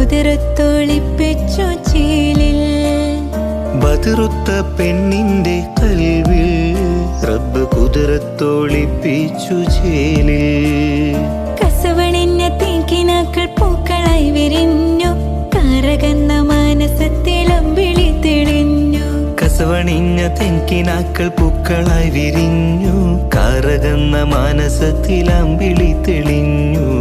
കുതിരത്തൊളിപ്പിച്ചു ചേലിൽ. ബദറുത്ത പെണ്ണിന്റെ കൽവിൽ റബ്ബ് കുതിരത്തൊളിപ്പിച്ചു ചേലിൽ. കസവണിഞ്ഞ തേക്കിനാക്കൾ പൂക്കളായി വിരിഞ്ഞു, കറകന്ന മാനസത്തിലമ്പിളി തെളിഞ്ഞു. കസവണിഞ്ഞ തെങ്കിനാക്കൾ പൂക്കളായി വിരിഞ്ഞു, കറകുന്ന മാനസത്തിലമ്പിളി തെളിഞ്ഞു.